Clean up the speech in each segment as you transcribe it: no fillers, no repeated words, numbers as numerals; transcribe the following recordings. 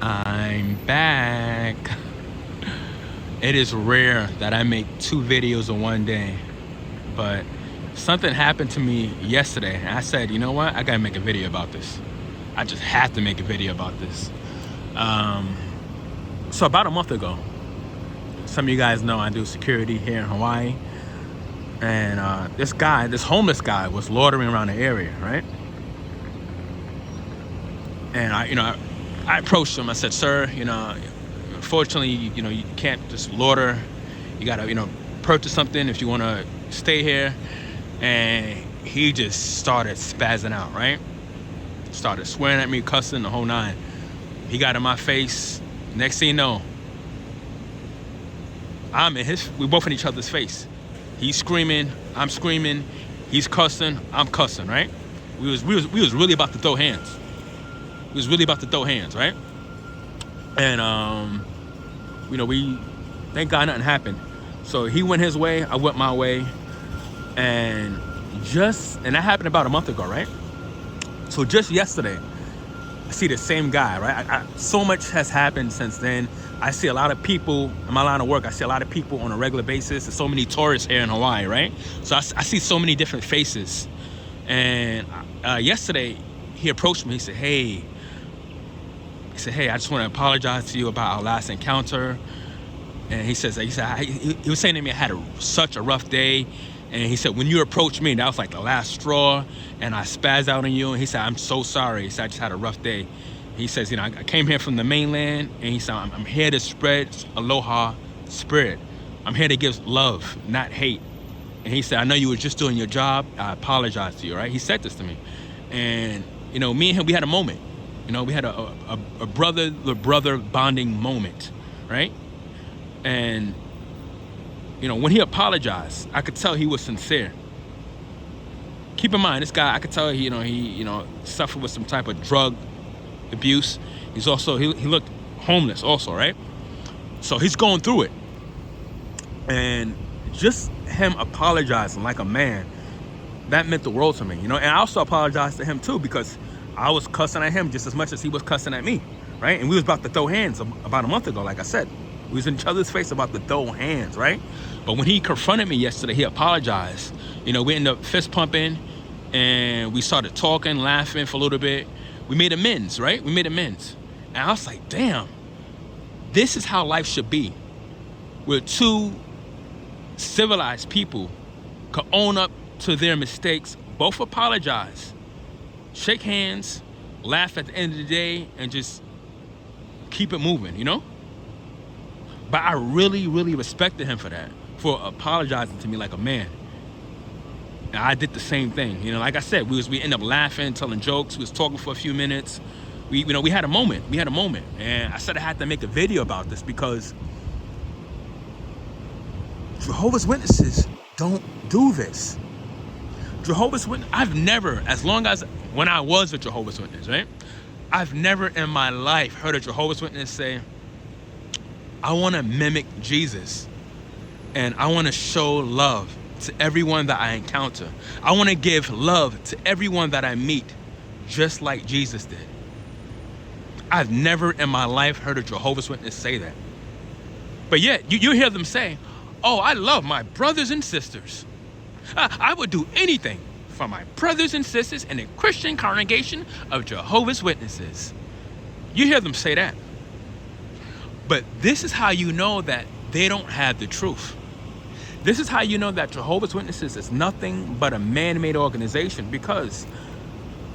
I'm back. It is rare that I make 2 videos in one day, but something happened to me yesterday, and I said, you know what? I gotta make a video about this. I just have to make a video about this. So about a month ago, some of you guys know I do security here in Hawaii, and this homeless guy was loitering around the area, right? And I approached him. I said, sir, unfortunately, you can't just loiter. You gotta, purchase something if you wanna stay here. And he just started spazzing out, right? Started swearing at me, cussing, the whole nine. He got in my face. Next thing you know, we're both in each other's face. He's screaming, I'm screaming. He's cussing, I'm cussing, right? We was really about to throw hands. We was really about to throw hands, right? And we thank God nothing happened. So he went his way, I went my way, and that happened about a month ago, right? So just yesterday, I see the same guy, right? So much has happened since then. I see a lot of people in my line of work. I see a lot of people on a regular basis. There's so many tourists here in Hawaii, right? So I see so many different faces. And yesterday, he approached me. He said, hey, I just want to apologize to you about our last encounter. And he was saying to me, I had such a rough day. And he said, when you approached me, that was like the last straw, and I spazzed out on you. And he said, I'm so sorry. He said, I just had a rough day. He says, I came here from the mainland, and he said, I'm here to spread aloha spirit. I'm here to give love, not hate. And he said, I know you were just doing your job. I apologize to you, right? He said this to me. And, me and him, we had a moment. We had a brother bonding moment, right? And, when he apologized, I could tell he was sincere. Keep in mind, this guy, I could tell he suffered with some type of drug abuse. He's also, he looked homeless also, right? So he's going through it. And just him apologizing like a man, that meant the world to me, And I also apologized to him too, because I was cussing at him just as much as he was cussing at me, right? And we was about to throw hands about a month ago, like I said. We was in each other's face about to throw hands, right? But when he confronted me yesterday, he apologized. We ended up fist pumping, and we started talking, laughing for a little bit. We made amends, right? We made amends. And I was like, damn, this is how life should be. Where 2 civilized people could own up to their mistakes, both apologize, shake hands, laugh at the end of the day, and just keep it moving, But I really, really respected him for that, for apologizing to me like a man. And I did the same thing. Like I said, we ended up laughing, telling jokes. We was talking for a few minutes. We had a moment. We had a moment. And I said I had to make a video about this because Jehovah's Witnesses don't do this. Jehovah's Witness, I've never, when I was a Jehovah's Witness, right? I've never in my life heard a Jehovah's Witness say, I want to mimic Jesus, and I want to show love to everyone that I encounter. I want to give love to everyone that I meet, just like Jesus did. I've never in my life heard a Jehovah's Witness say that. But yet, you hear them say, oh, I love my brothers and sisters. I would do anything for my brothers and sisters in a Christian congregation of Jehovah's Witnesses. You hear them say that. But this is how you know that they don't have the truth. This is how you know that Jehovah's Witnesses is nothing but a man-made organization, because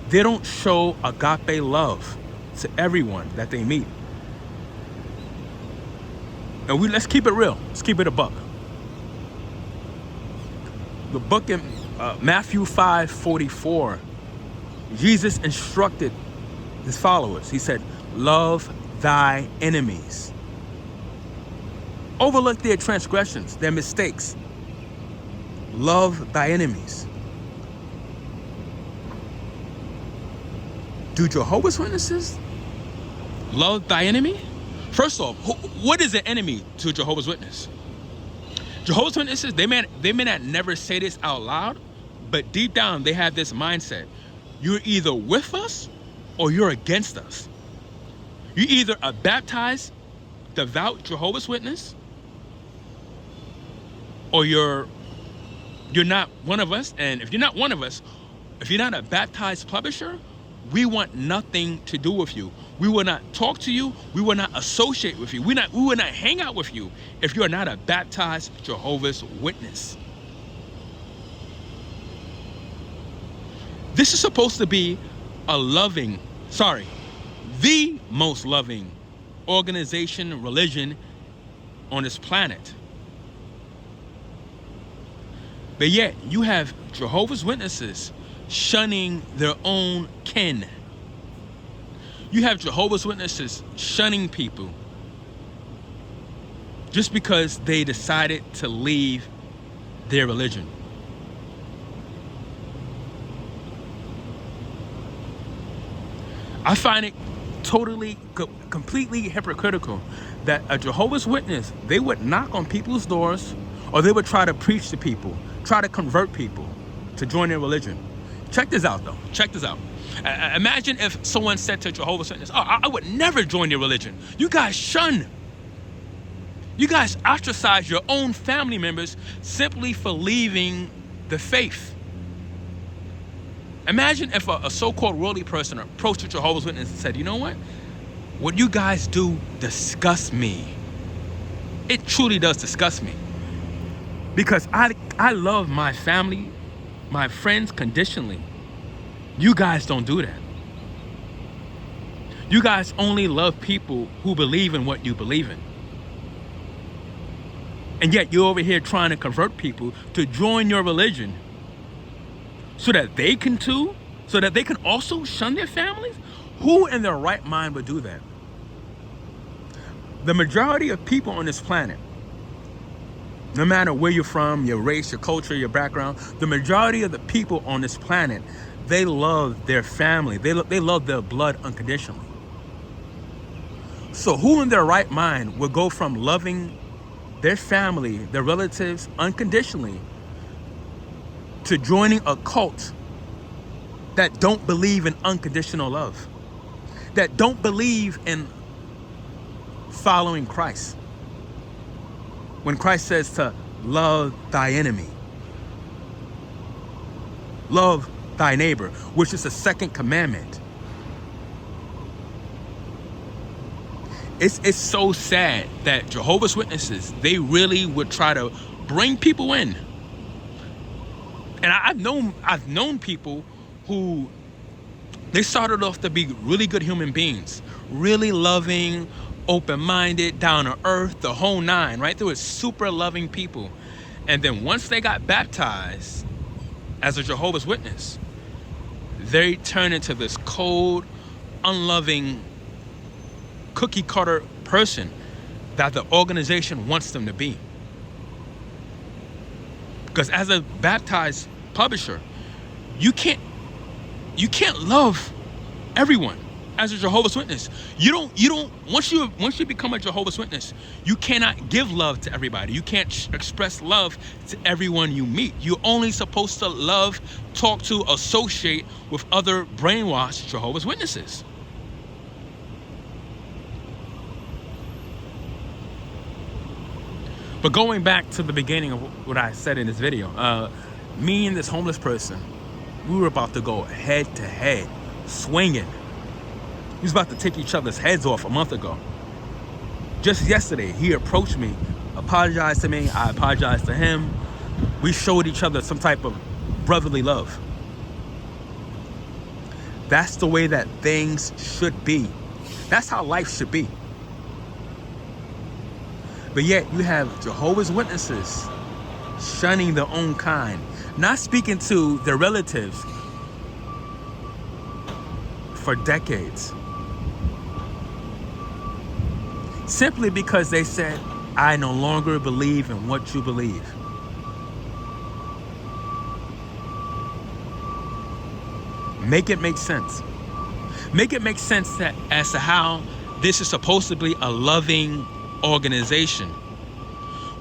they don't show agape love to everyone that they meet. And let's keep it real. Let's keep it a buck. The book in Matthew 5:44, Jesus instructed his followers. He said, love thy enemies. Overlook their transgressions, their mistakes. Love thy enemies. Do Jehovah's Witnesses love thy enemy? First off, what is an enemy to a Jehovah's Witness? Jehovah's Witnesses, they may not never say this out loud, but deep down they have this mindset. You're either with us or you're against us. You either a baptized, devout Jehovah's Witness, or you're not one of us. And if you're not one of us, if you're not a baptized publisher, we want nothing to do with you. We will not talk to you. We will not associate with you. We will not hang out with you if you're not a baptized Jehovah's Witness. This is supposed to be the most loving organization, religion on this planet. But yet, you have Jehovah's Witnesses shunning their own kin. You have Jehovah's Witnesses shunning people just because they decided to leave their religion. I find it totally, completely hypocritical that a Jehovah's Witness, they would knock on people's doors, or they would try to preach to people, try to convert people to join their religion. Check this out, though. Check this out. Imagine if someone said to Jehovah's Witness, "Oh, I would never join your religion. You guys shun. You guys ostracize your own family members simply for leaving the faith." Imagine if a so-called worldly person approached a Jehovah's Witness and said, "You know what you guys do disgusts me. It truly does disgust me. Because I love my family, my friends conditionally. You guys don't do that. You guys only love people who believe in what you believe in. And yet you're over here trying to convert people to join your religion so that they can too, so that they can also shun their families? Who in their right mind would do that? The majority of people on this planet, no matter where you're from, your race, your culture, your background, the majority of the people on this planet, they love their family. They love their blood unconditionally. So who in their right mind would go from loving their family, their relatives unconditionally, to joining a cult that don't believe in unconditional love, that don't believe in following Christ? When Christ says to love thy enemy, love thy neighbor, which is the second commandment. It's so sad that Jehovah's Witnesses, they really would try to bring people in. And I've known people who, they started off to be really good human beings, really loving, open-minded, down to earth, the whole nine, right? They were super loving people. And then once they got baptized as a Jehovah's Witness, they turned into this cold, unloving, cookie cutter person that the organization wants them to be. Because as a baptized publisher, you can't love everyone. As a Jehovah's Witness, you don't once you become a Jehovah's Witness, you cannot give love to everybody. You can't express love to everyone you meet. You're only supposed to love, talk to, associate with other brainwashed Jehovah's Witnesses. But going back to the beginning of what I said in this video, me and this homeless person, we were about to go head to head, swinging. We was about to take each other's heads off a month ago. Just yesterday, he approached me, apologized to me, I apologized to him. We showed each other some type of brotherly love. That's the way that things should be. That's how life should be. But yet you have Jehovah's Witnesses shunning their own kind, not speaking to their relatives for decades. Simply because they said, I no longer believe in what you believe. Make it make sense. Make it make sense that as to how this is supposed to be a loving organization.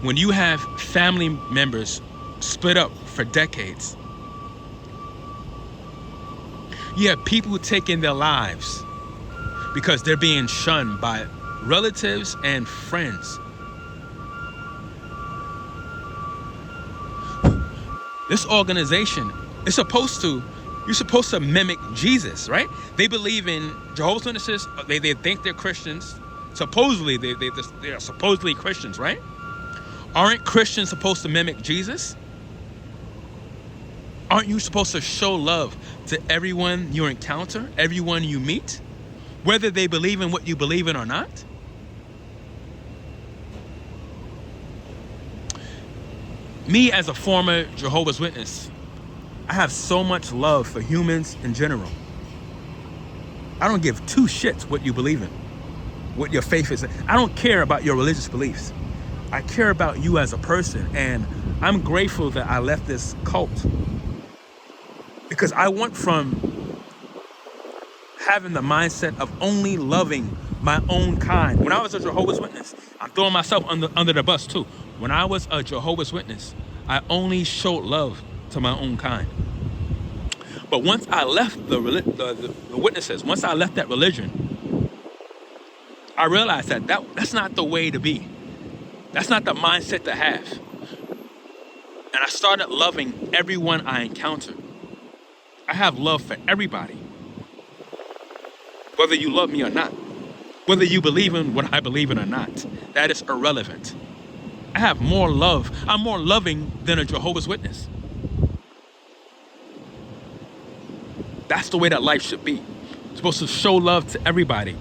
When you have family members split up for decades, you have people taking their lives, because they're being shunned by relatives and friends. This organization is you're supposed to mimic Jesus, right? They believe in Jehovah's Witnesses. They think they're Christians. Supposedly, they are supposedly Christians, right? Aren't Christians supposed to mimic Jesus? Aren't you supposed to show love to everyone you encounter, everyone you meet, whether they believe in what you believe in or not? Me, as a former Jehovah's Witness, I have so much love for humans in general. I don't give two shits what you believe in, what your faith is. I don't care about your religious beliefs. I care about you as a person, and I'm grateful that I left this cult, because I went from having the mindset of only loving my own kind. When I was a Jehovah's Witness, I'm throwing myself under the bus too. When I was a Jehovah's Witness, I only showed love to my own kind. But once I left the witnesses, once I left that religion, I realized that's not the way to be. That's not the mindset to have. And I started loving everyone I encountered. I have love for everybody, whether you love me or not, whether you believe in what I believe in or not. That is irrelevant. I have more love. I'm more loving than a Jehovah's Witness. That's the way that life should be. You're supposed to show love to everybody.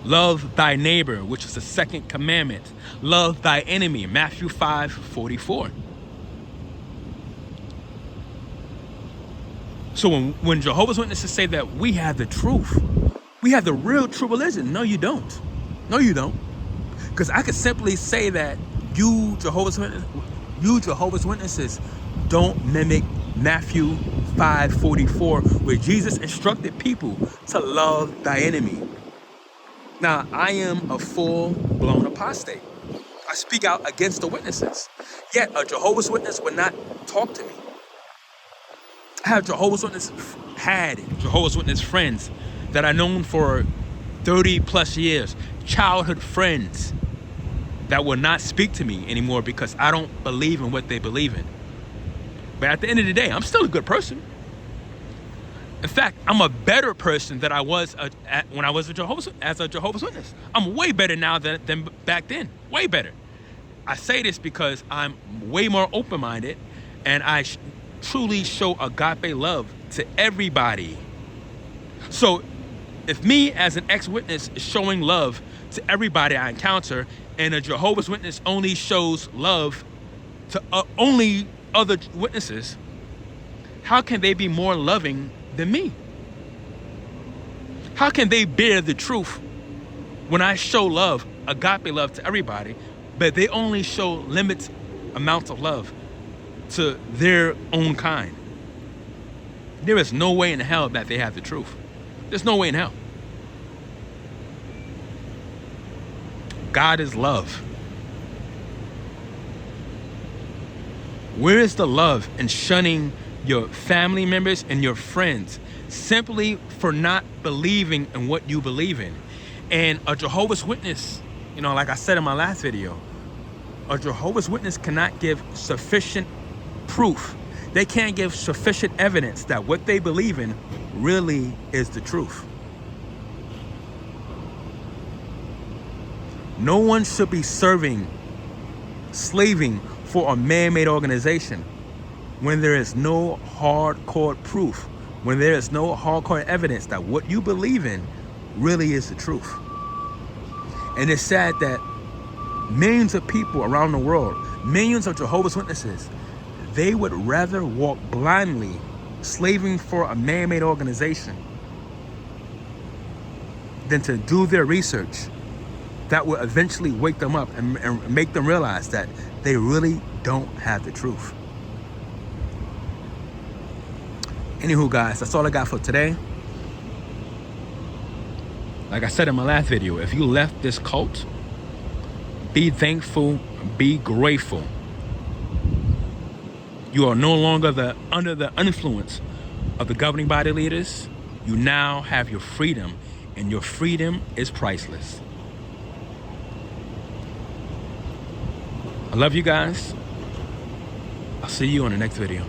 Love thy neighbor, which is the second commandment. Love thy enemy, Matthew 5:44. So when Jehovah's Witnesses say that we have the truth, we have the real true religion, no, you don't. No, you don't. Because I could simply say that you Jehovah's Witnesses don't mimic Matthew 5:44, where Jesus instructed people to love thy enemy. Now, I am a full-blown apostate. I speak out against the witnesses. Yet a Jehovah's Witness would not talk to me. I have Jehovah's Witness friends that I've known for 30 plus years, childhood friends that will not speak to me anymore because I don't believe in what they believe in. But at the end of the day, I'm still a good person. In fact, I'm a better person than I was when I was a Jehovah's Witness. I'm way better now than back then. Way better. I say this because I'm way more open-minded, and I truly show agape love to everybody. So if me as an ex-witness is showing love to everybody I encounter, and a Jehovah's Witness only shows love to only other witnesses, how can they be more loving than me? How can they bear the truth when I show love, agape love to everybody, but they only show limited amounts of love to their own kind? There is no way in hell that they have the truth. There's no way in hell. God is love. Where is the love in shunning your family members and your friends simply for not believing in what you believe in? And a Jehovah's Witness, like I said in my last video, a Jehovah's Witness cannot give sufficient proof. They can't give sufficient evidence that what they believe in really is the truth. No one should be slaving for a man-made organization when there is no hardcore proof, when there is no hardcore evidence that what you believe in really is the truth. And it's sad that millions of people around the world, millions of Jehovah's Witnesses, they would rather walk blindly, slaving for a man-made organization, than to do their research that will eventually wake them up and make them realize that they really don't have the truth. Anywho, guys, that's all I got for today. Like I said in my last video, if you left this cult, be thankful, be grateful. You are no longer under the influence of the governing body leaders. You now have your freedom and your freedom is priceless. I love you guys. I'll see you on the next video.